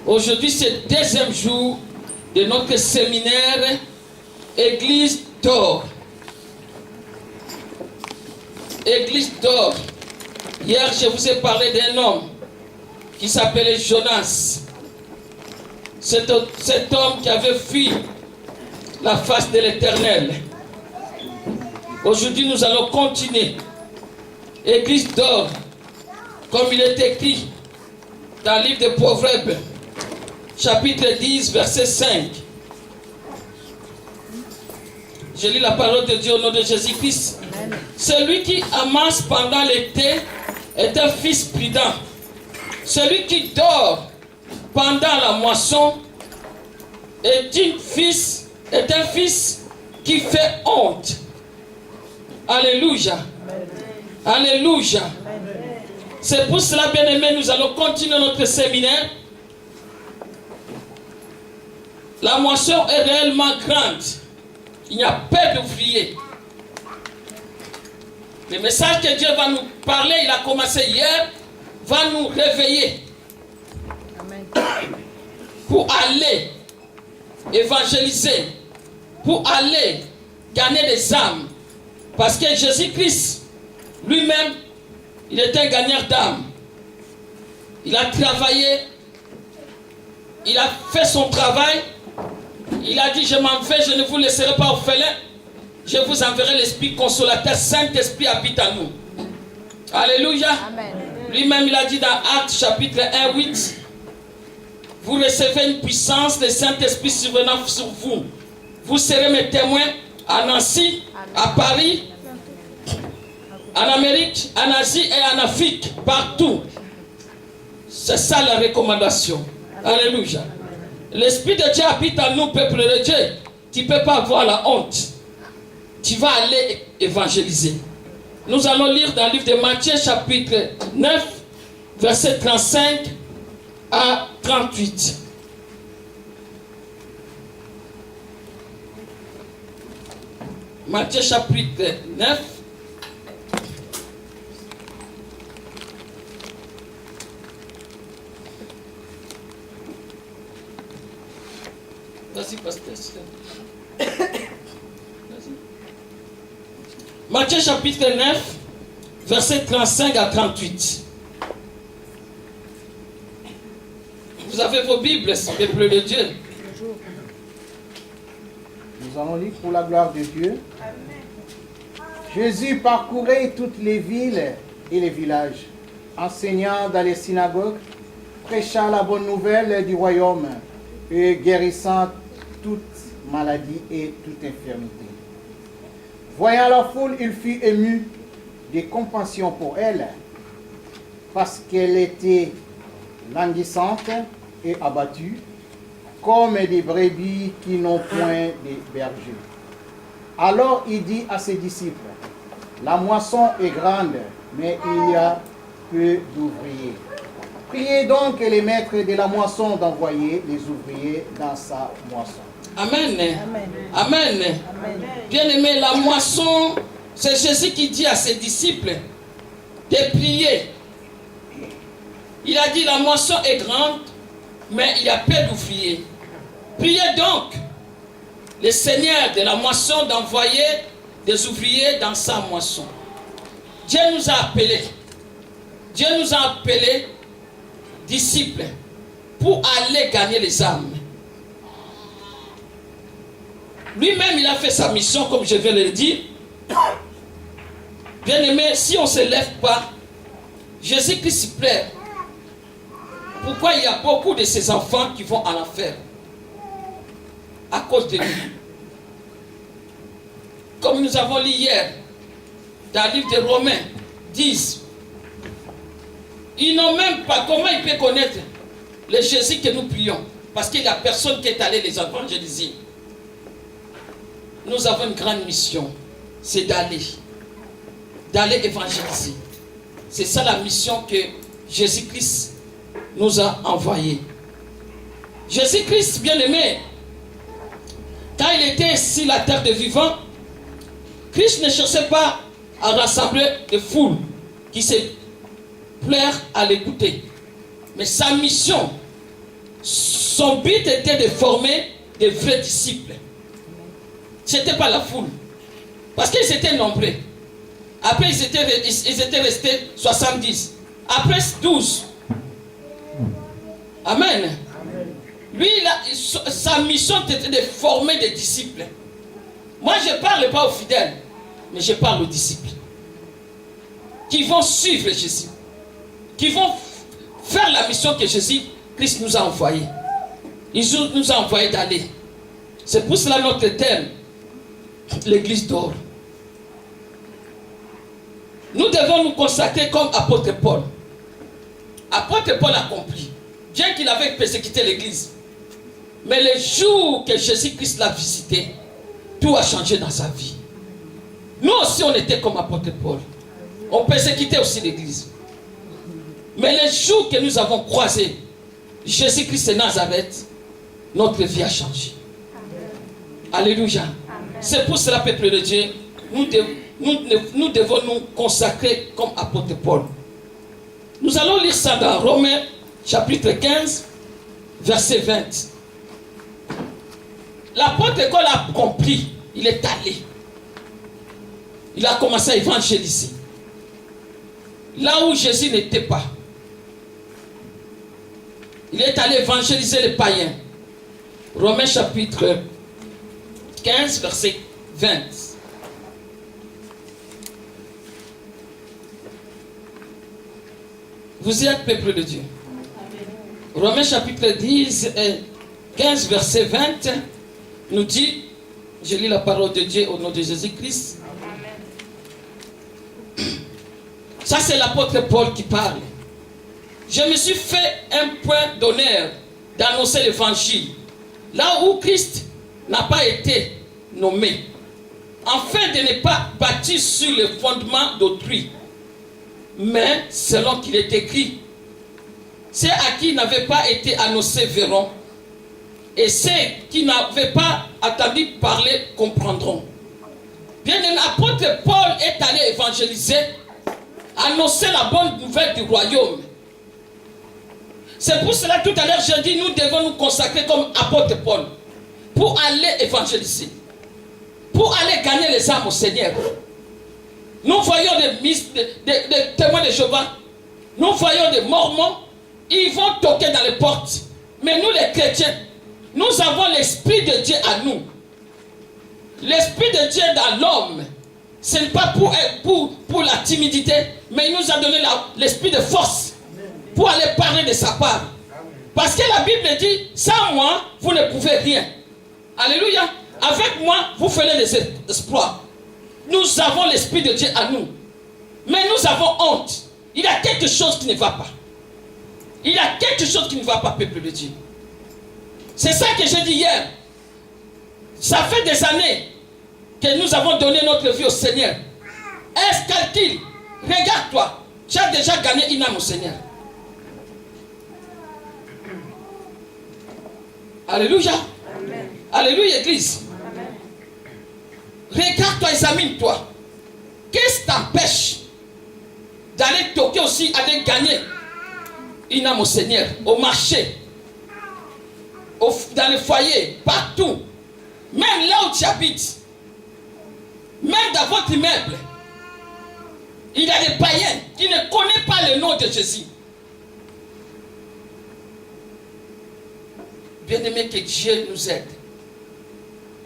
Aujourd'hui, c'est le deuxième jour de notre séminaire Église d'or. Église d'or. Hier, je vous ai parlé d'un homme qui s'appelait Jonas. Cet homme qui avait fui la face de l'Éternel. Aujourd'hui, nous allons continuer. Église d'or, comme il est écrit dans le livre de Proverbes, chapitre 10, verset 5. Je lis la parole de Dieu au nom de Jésus-Christ. Celui qui amasse pendant l'été est un fils prudent. Celui qui dort pendant la moisson est un fils qui fait honte. Alléluia. Alléluia. C'est pour cela, bien-aimés, nous allons continuer notre séminaire. La moisson est réellement grande. Il n'y a pas d'ouvriers. Le message que Dieu va nous parler, il a commencé hier, va nous réveiller. Amen. Pour aller évangéliser, pour aller gagner des âmes. Parce que Jésus-Christ, lui-même, il était un gagneur d'âmes. Il a travaillé, il a fait son travail. Il a dit, je m'en vais, je ne vous laisserai pas orphelin. Je vous enverrai l'Esprit consolateur, Saint-Esprit habite en nous. Alléluia. Lui-même, il a dit dans Actes chapitre 1, 8, vous recevez une puissance de Saint-Esprit survenant sur vous. Vous serez mes témoins à Nancy, à Paris, en Amérique, en Asie et en Afrique, partout. C'est ça la recommandation. Alléluia. L'Esprit de Dieu habite en nous, peuple de Dieu. Tu ne peux pas avoir la honte. Tu vas aller évangéliser. Nous allons lire dans le livre de Matthieu, chapitre 9, verset 35 à 38. Matthieu, chapitre 9. Vas-y, pasteur. Matthieu chapitre 9, verset 35 à 38. Vous avez vos Bibles, peuple de Dieu. Nous allons lire pour la gloire de Dieu. Jésus parcourait toutes les villes et les villages, enseignant dans les synagogues, prêchant la bonne nouvelle du royaume et guérissant toute maladie et toute infirmité. Voyant la foule, il fut ému de compassion pour elle, parce qu'elle était languissante et abattue, comme des brebis qui n'ont point de berger. Alors il dit à ses disciples, la moisson est grande, mais il y a peu d'ouvriers. Priez donc les maîtres de la moisson d'envoyer les ouvriers dans sa moisson. Amen. Amen. Amen. Amen. Bien-aimé, la moisson, c'est Jésus qui dit à ses disciples de prier. Il a dit la moisson est grande, mais il y a peu d'ouvriers. Priez donc le Seigneur de la moisson d'envoyer des ouvriers dans sa moisson. Dieu nous a appelés. Dieu nous a appelés disciples pour aller gagner les âmes. Lui-même, il a fait sa mission, comme je vais le dire. Bien aimé, si on ne se lève pas, Jésus-Christ plaît. Pourquoi il y a beaucoup de ces enfants qui vont en enfer? À cause de lui. Comme nous avons lu hier, dans le livre de Romains 10, ils n'ont même pas, comment ils peuvent connaître le Jésus que nous prions? Parce qu'il n'y a personne qui est allé les évangéliser. Nous avons une grande mission, c'est d'aller évangéliser. C'est ça la mission que Jésus-Christ nous a envoyée. Jésus-Christ, bien-aimé, quand il était sur la terre des vivants, Christ ne cherchait pas à rassembler des foules qui se plaire à l'écouter. Mais sa mission, Son but était de former des vrais disciples. Ce n'était pas la foule. Parce qu'ils étaient nombreux. Après, ils étaient restés 70. Après, 12. Amen. Lui, sa mission était de former des disciples. Moi, je ne parle pas aux fidèles, mais je parle aux disciples. Qui vont suivre Jésus. Qui vont faire la mission que Jésus-Christ nous a envoyée. Il nous a envoyé d'aller. C'est pour cela notre thème, l'église d'or. Nous devons nous consacrer comme apôtre Paul. Apôtre Paul a compris, bien qu'il avait persécuté l'église, mais le jour que Jésus-Christ l'a visité, tout a changé dans sa vie. Nous aussi, on était comme apôtre Paul. On persécutait aussi l'église. Mais le jour que nous avons croisé Jésus-Christ de Nazareth, notre vie a changé. Alléluia. C'est pour cela, peuple de Dieu, nous devons nous consacrer comme apôtre Paul. Nous allons lire ça dans Romains chapitre 15, verset 20. L'apôtre Paul a compris, il est allé. Il a commencé à évangéliser. Là où Jésus n'était pas. Il est allé évangéliser les païens. Romains chapitre 15, verset 20. Vous y êtes, peuple de Dieu. Romains chapitre 15, verset 20 nous dit, je lis la parole de Dieu au nom de Jésus-Christ. Ça, c'est l'apôtre Paul qui parle. Je me suis fait un point d'honneur d'annoncer l'évangile, là où Christ n'a pas été nommé, afin de ne pas bâtir sur le fondement d'autrui, mais selon qu'il est écrit, ceux à qui n'avaient pas été annoncés verront, et ceux qui n'avaient pas entendu parler comprendront. Bien, l'apôtre Paul est allé évangéliser, annoncer la bonne nouvelle du royaume. C'est pour cela tout à l'heure j'ai dit, nous devons nous consacrer comme apôtre Paul pour aller évangéliser, pour aller gagner les âmes au Seigneur. Nous voyons des témoins de Jéhovah, nous voyons des mormons, ils vont toquer dans les portes. Mais nous les chrétiens, nous avons l'Esprit de Dieu à nous. L'Esprit de Dieu dans l'homme, ce n'est pas pour la timidité, mais il nous a donné l'esprit de force pour aller parler de sa part. Parce que la Bible dit, sans moi, vous ne pouvez rien. Alléluia. Avec moi, vous ferez des exploits. Nous avons l'Esprit de Dieu à nous. Mais nous avons honte. Il y a quelque chose qui ne va pas. Il y a quelque chose qui ne va pas, peuple de Dieu. C'est ça que j'ai dit hier. Ça fait des années que nous avons donné notre vie au Seigneur. Est-ce calcul? Regarde-toi. Tu as déjà gagné une âme au Seigneur. Alléluia. Amen. Alléluia, Église. Amen. Regarde-toi, examine-toi. Qu'est-ce qui t'empêche d'aller toquer aussi, d'aller gagner une âme au Seigneur, au marché, dans le foyer, partout, même là où tu habites, même dans votre immeuble, il y a des païens qui ne connaissent pas le nom de Jésus. Bien-aimé, que Dieu nous aide.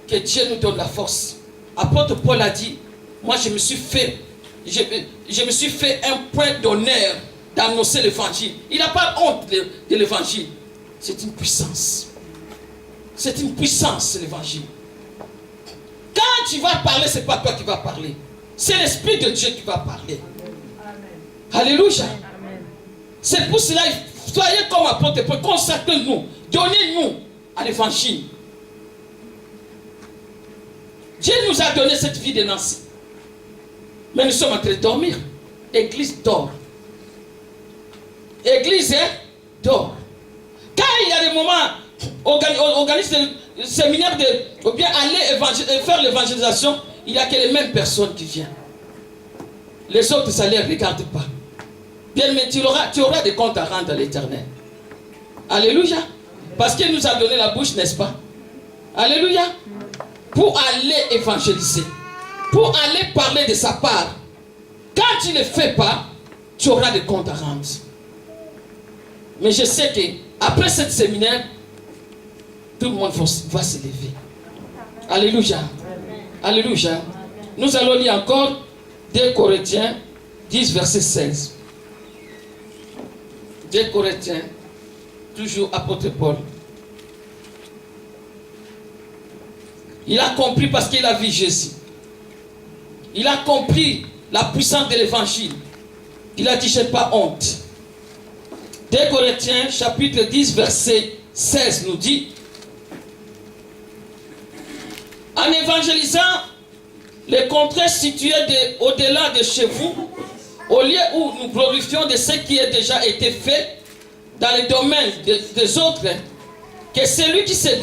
Que Dieu nous donne la force. Apôtre Paul a dit, moi je me suis fait un point d'honneur d'annoncer l'évangile. Il n'a pas honte de l'évangile. C'est une puissance. C'est une puissance, l'évangile. Quand tu vas parler, ce n'est pas toi qui vas parler. C'est l'Esprit de Dieu qui va parler. Amen. Alléluia. Amen. C'est pour cela, soyez comme apôtre Paul, consacrez-nous, donnez-nous à l'évangile. Dieu nous a donné cette vie de Nancy. Mais nous sommes en train de dormir. Église dort. Église dort. Quand il y a des moments, organise des séminaires, ou bien aller faire l'évangélisation, il n'y a que les mêmes personnes qui viennent. Les autres, ça ne les regarde pas. Bien, mais tu auras des comptes à rendre à l'Éternel. Alléluia. Parce qu'il nous a donné la bouche, n'est-ce pas? Alléluia. Pour aller évangéliser. Pour aller parler de sa part. Quand tu ne le fais pas, tu auras des comptes à rendre. Mais je sais que après ce séminaire, tout le monde va se lever. Alléluia. Alléluia. Nous allons lire encore 2 Corinthiens 10, verset 16. 2 Corinthiens, toujours apôtre Paul. Il a compris parce qu'il a vu Jésus. Il a compris la puissance de l'évangile. Il a dit, je n'ai pas honte. 2 Corinthiens, chapitre 10, verset 16 nous dit, en évangélisant les contrées situées au-delà de chez vous, au lieu où nous glorifions de ce qui a déjà été fait dans le domaine des autres, que celui qui se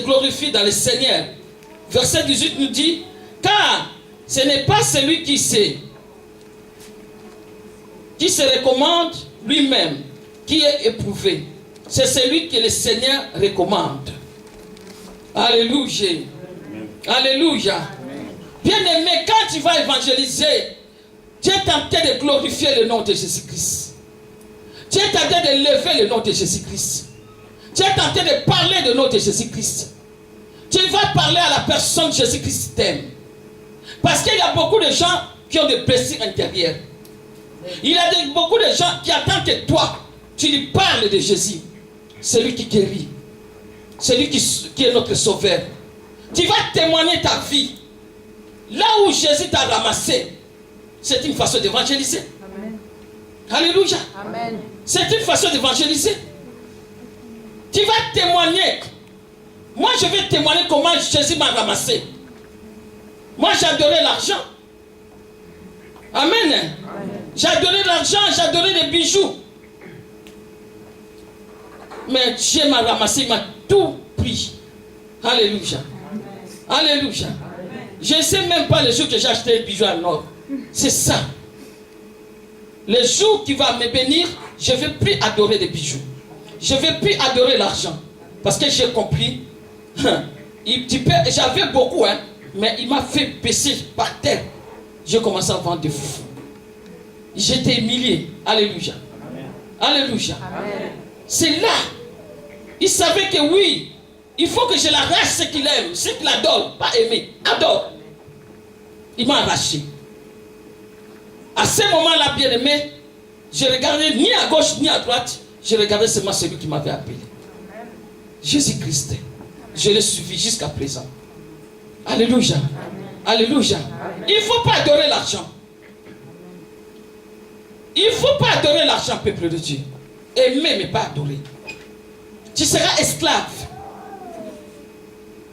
glorifie dans le Seigneur. Verset 18 nous dit, car ce n'est pas celui qui se recommande lui-même qui est éprouvé. C'est celui que le Seigneur recommande. Alléluia. Alléluia. Bien-aimé, quand tu vas évangéliser, tu es tenté de glorifier le nom de Jésus-Christ. Tu es tenté de lever le nom de Jésus-Christ. Tu es tenté de parler du nom de Jésus-Christ. Tu vas parler à la personne Jésus-Christ t'aime. Parce qu'il y a beaucoup de gens qui ont des blessures intérieures. Il y a beaucoup de gens qui attendent que toi, tu lui parles de Jésus. Celui qui guérit. Celui qui est notre sauveur. Tu vas témoigner ta vie. Là où Jésus t'a ramassé, c'est une façon d'évangéliser. Alléluia. Amen. C'est une façon d'évangéliser. Tu vas témoigner. Moi, je vais témoigner comment Jésus m'a ramassé. Moi, j'adorais l'argent. Amen. J'adorais l'argent, j'adorais les bijoux. Mais Dieu m'a ramassé, il m'a tout pris. Alléluia. Alléluia. Je ne sais même pas les jours que j'ai acheté les bijoux en or. C'est ça. Les jours qui va me bénir, je ne vais plus adorer les bijoux. Je ne vais plus adorer l'argent. Parce que j'ai compris. J'avais beaucoup, hein, mais il m'a fait baisser par terre. J'ai commencé à vendre des fous. J'étais humilié. Alléluia. Alléluia. C'est là. Il savait que oui, il faut que je l'arrache ce qu'il aime, ce qu'il adore, pas aimer, adore. Il m'a arraché. À ce moment-là, bien aimé, je regardais ni à gauche ni à droite, je regardais seulement celui qui m'avait appelé. Jésus-Christ. Je l'ai suivi jusqu'à présent. Alléluia. Alléluia. Il ne faut pas adorer l'argent. Il ne faut pas adorer l'argent, peuple de Dieu. Aimer, mais pas adorer. Tu seras esclave.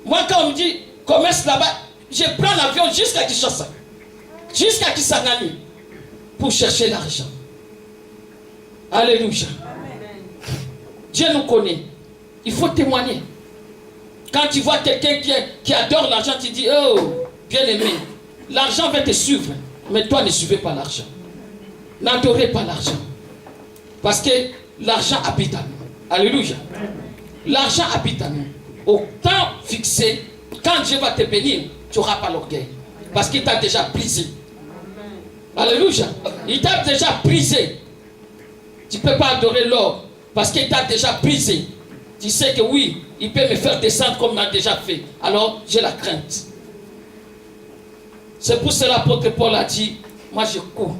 Moi, quand on me dit commerce là-bas, je prends l'avion jusqu'à Kinshasa, jusqu'à Kisangani, pour chercher l'argent. Alléluia. Dieu nous connaît. Il faut témoigner. Quand tu vois quelqu'un qui adore l'argent, tu dis, oh, bien aimé, l'argent va te suivre, mais toi ne suivez pas l'argent. N'adorez pas l'argent. Parce que l'argent habite à nous. Alléluia. L'argent habite à nous. Au temps fixé, quand Dieu va te bénir, tu n'auras pas l'orgueil. Parce qu'il t'a déjà brisé. Alléluia. Il t'a déjà brisé. Tu ne peux pas adorer l'or parce qu'il t'a déjà brisé. Tu sais que oui, il peut me faire descendre comme il m'a déjà fait. Alors, j'ai la crainte. C'est pour cela que l'apôtre Paul a dit, moi je cours.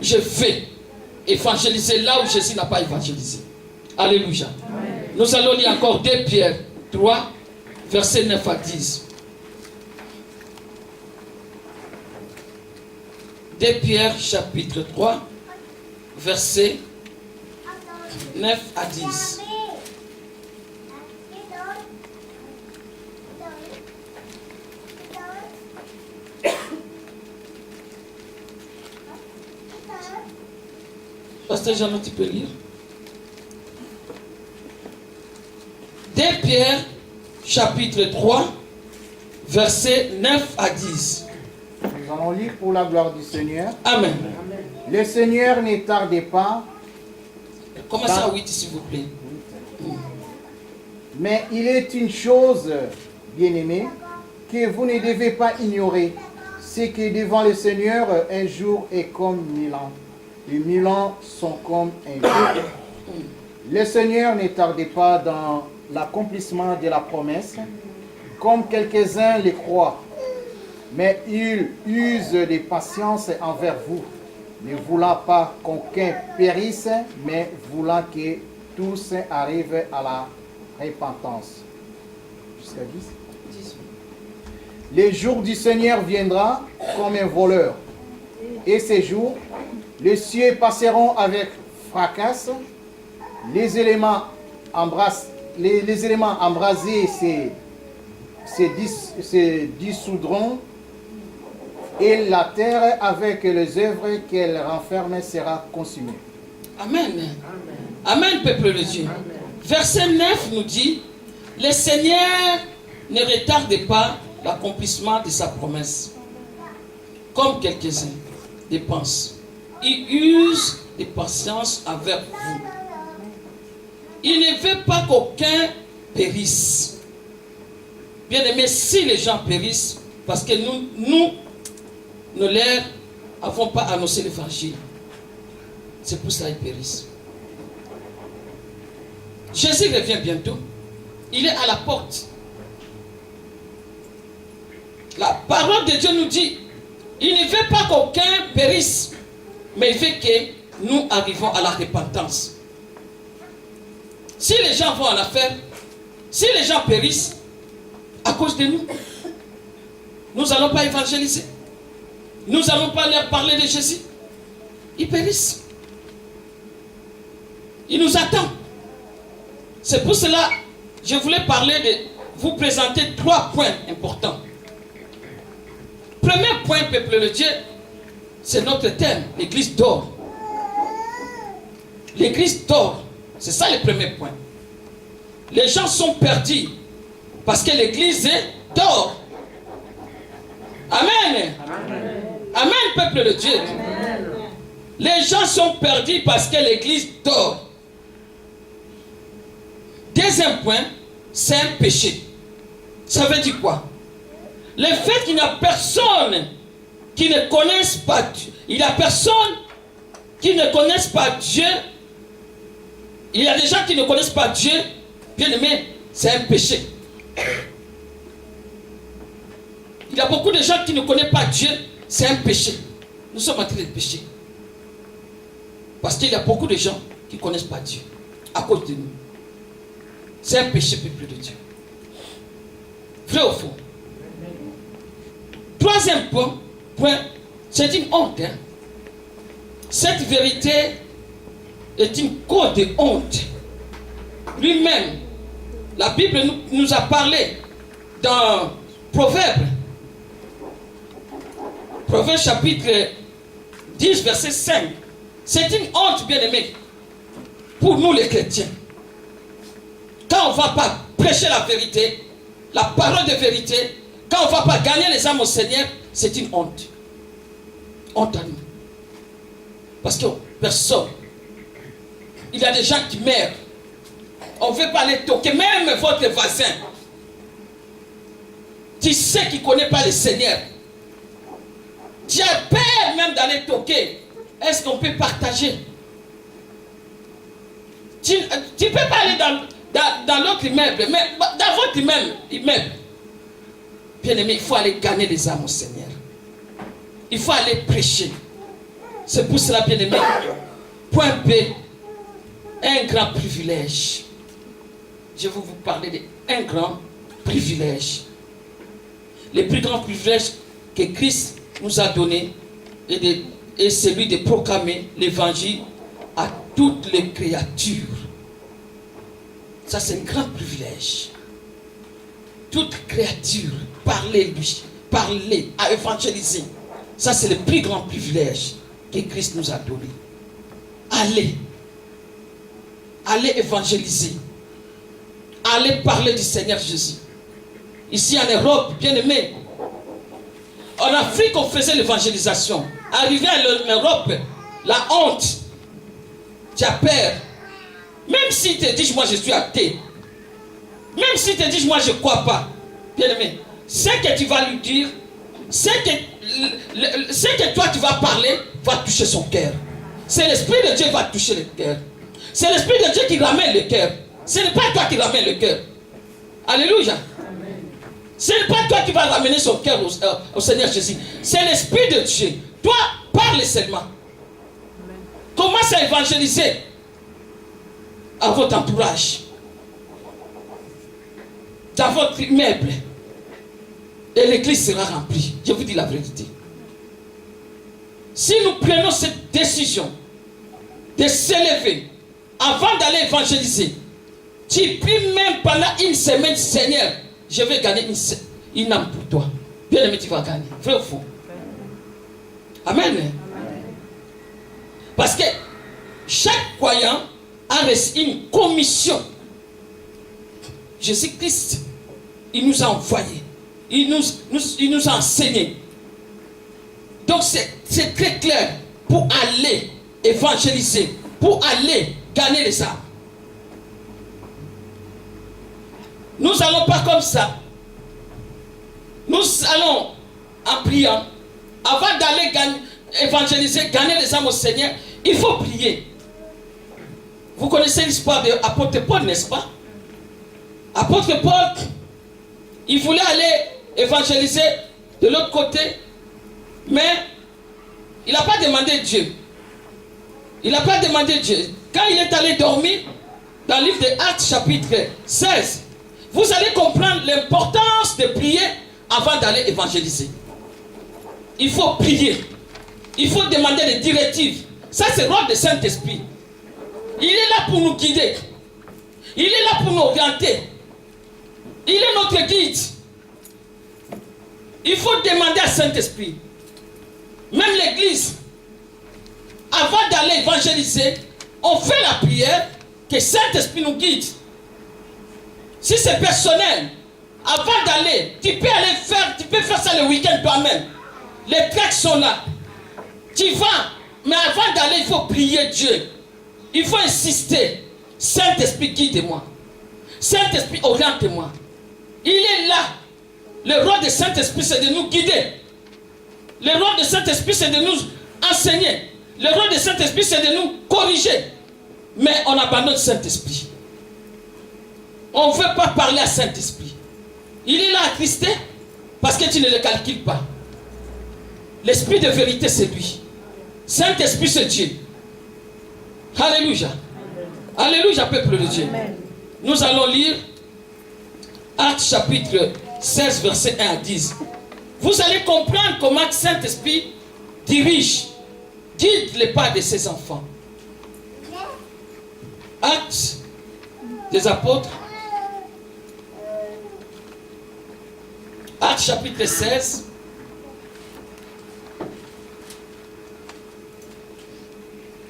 Je vais évangéliser là où Jésus n'a pas évangélisé. Alléluia. Amen. Nous allons lire encore 2 Pierre 3, versets 9 à 10. 2 Pierre chapitre 3, versets 9 à 10. Pasteur Jean, tu peux lire. 2 Pierre, chapitre 3, versets 9 à 10. Nous allons lire pour la gloire du Seigneur. Amen. Le Seigneur ne tarde pas. Commencez à 8, s'il vous plaît. Mais il est une chose, bien-aimés, que vous ne devez pas ignorer. C'est que devant le Seigneur, un jour est comme 1000 ans. Et 1000 ans sont comme un jour. Le Seigneur ne tarde pas dans l'accomplissement de la promesse, comme quelques-uns le croient. Mais il use de patience envers vous, ne voulant pas qu'aucun périsse, mais voulant que tous arrivent à la repentance. Jusqu'à 10. Le jour du Seigneur viendra comme un voleur. Et ces jours, les cieux passeront avec fracas, les éléments embrasés se dissoudront, et la terre avec les œuvres qu'elle renferme sera consumée. Amen. Amen, peuple de Dieu. Verset 9 nous dit, le Seigneur ne retarde pas l'accomplissement de sa promesse, comme quelques-uns le pensent. Il use de patience envers vous. Il ne veut pas qu'aucun périsse. Bien aimé, si les gens périssent, parce que nous ne leur avons pas annoncé l'évangile, c'est pour ça qu'ils périssent. Jésus revient bientôt. Il est à la porte. La parole de Dieu nous dit, il ne veut pas qu'aucun périsse, mais il veut que nous arrivons à la repentance. Si les gens vont en affaire, si les gens périssent à cause de nous n'allons pas évangéliser. Nous n'allons pas leur parler de Jésus. Ils périssent. Ils nous attendent. C'est pour cela que je voulais vous présenter 3 points importants. Premier point, peuple de Dieu, c'est notre thème, l'église d'or. L'église d'or, c'est ça le premier point. Les gens sont perdus parce que l'église est d'or. Amen. Amen. Amen, peuple de Dieu. Amen. Les gens sont perdus parce que l'église dort. Deuxième point, c'est un péché. Ça veut dire quoi? Le fait qu'il n'y a personne qui ne connaisse pas Dieu. Il y a personne qui ne connaisse pas Dieu. Il y a des gens qui ne connaissent pas Dieu. Bien aimé, c'est un péché. Il y a beaucoup de gens qui ne connaissent pas Dieu. C'est un péché. Nous sommes en train de pécher. Parce qu'il y a beaucoup de gens qui ne connaissent pas Dieu. À cause de nous. C'est un péché, peuple de Dieu. Vrai ou faux? Troisième point, c'est une honte. Hein? Cette vérité est une cause de honte. Lui-même, la Bible nous a parlé dans Proverbes. Proverbes chapitre 10, verset 5. C'est une honte, bien aimé, pour nous les chrétiens. Quand on ne va pas prêcher la vérité, la parole de vérité, quand on ne va pas gagner les âmes au Seigneur, c'est une honte. Honte à nous. Parce que personne, il y a des gens qui meurent. On ne veut pas les toquer, même votre voisin. Tu sais qu'il ne connaît pas le Seigneur. Tu as peur même d'aller toquer. Est-ce qu'on peut partager? Tu ne peux pas aller dans l'autre immeuble, mais dans votre immeuble. Bien aimé, il faut aller gagner les âmes au Seigneur. Il faut aller prêcher. C'est pour cela, bien aimé. Point B, un grand privilège. Je vais vous parler d'un grand privilège. Le plus grand privilège que Christ nous a donné est celui de proclamer l'évangile à toutes les créatures. Ça, c'est un grand privilège. Toute créature, parlez-lui, parlez, à évangéliser. Ça, c'est le plus grand privilège que Christ nous a donné. Allez évangéliser. Allez parler du Seigneur Jésus. Ici en Europe, bien aimé, en Afrique, on faisait l'évangélisation. Arrivé en Europe, la honte, tu as peur. Même si tu te dis, moi je suis athée, Même si tu dis, moi je ne crois pas, bien aimé, ce que tu vas lui dire, ce que toi tu vas parler, va toucher son cœur. C'est l'Esprit de Dieu qui va toucher le cœur. C'est l'Esprit de Dieu qui ramène le cœur. Ce n'est pas toi qui ramène le cœur. Alléluia. Ce n'est pas toi qui vas ramener son cœur au Seigneur Jésus. C'est l'Esprit de Dieu. Toi, parle seulement. Commence à évangéliser à votre entourage, dans votre immeuble, et l'église sera remplie. Je vous dis la vérité. Si nous prenons cette décision de s'élever avant d'aller évangéliser, tu pries même pendant une semaine, Seigneur, je vais gagner une âme pour toi. Bien aimé, tu vas gagner. Vrai ou faux? Amen. Parce que chaque croyant a reçu une commission. Jésus-Christ, il nous a envoyés. Il nous a enseigné. Donc c'est très clair. Pour aller évangéliser, pour aller gagner les âmes. Nous n'allons pas comme ça. Nous allons en priant. Avant d'aller évangéliser, gagner les âmes au Seigneur, il faut prier. Vous connaissez l'histoire de l'apôtre Paul, n'est-ce pas? Apôtre Paul, il voulait aller évangéliser de l'autre côté, mais il n'a pas demandé Dieu. Il n'a pas demandé Dieu. Quand il est allé dormir, dans le livre de Actes chapitre 16, vous allez comprendre l'importance de prier avant d'aller évangéliser. Il faut prier. Il faut demander des directives. Ça, c'est le rôle du Saint-Esprit. Il est là pour nous guider. Il est là pour nous orienter. Il est notre guide. Il faut demander à Saint-Esprit. Même l'église, avant d'aller évangéliser, on fait la prière que Saint-Esprit nous guide. Si c'est personnel, avant d'aller, tu peux faire ça le week-end toi-même. Les tracts sont là. Tu vas, mais avant d'aller, il faut prier Dieu. Il faut insister. Saint-Esprit, guide-moi. Saint-Esprit, oriente-moi. Il est là. Le rôle de Saint-Esprit, c'est de nous guider. Le rôle de Saint-Esprit, c'est de nous enseigner. Le rôle de Saint-Esprit, c'est de nous corriger. Mais on abandonne Saint-Esprit. On ne veut pas parler à Saint-Esprit. Il est là attristé parce que tu ne le calcules pas. L'Esprit de vérité, c'est lui. Saint-Esprit, c'est Dieu. Alléluia. Alléluia, peuple de Dieu. Amen. Nous allons lire Actes chapitre 16, verset 1 à 10. Vous allez comprendre comment Saint-Esprit dirige, guide les pas de ses enfants. Actes des apôtres. Actes chapitre 16.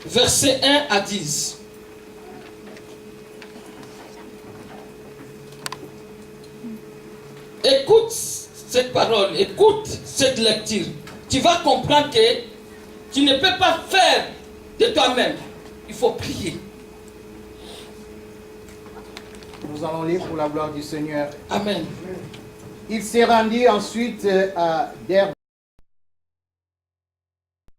Verset 1 à 10. Écoute cette parole, écoute cette lecture. Tu vas comprendre que tu ne peux pas faire de toi-même. Il faut prier. Nous allons lire pour la gloire du Seigneur. Amen. Il s'est rendu ensuite à Derbe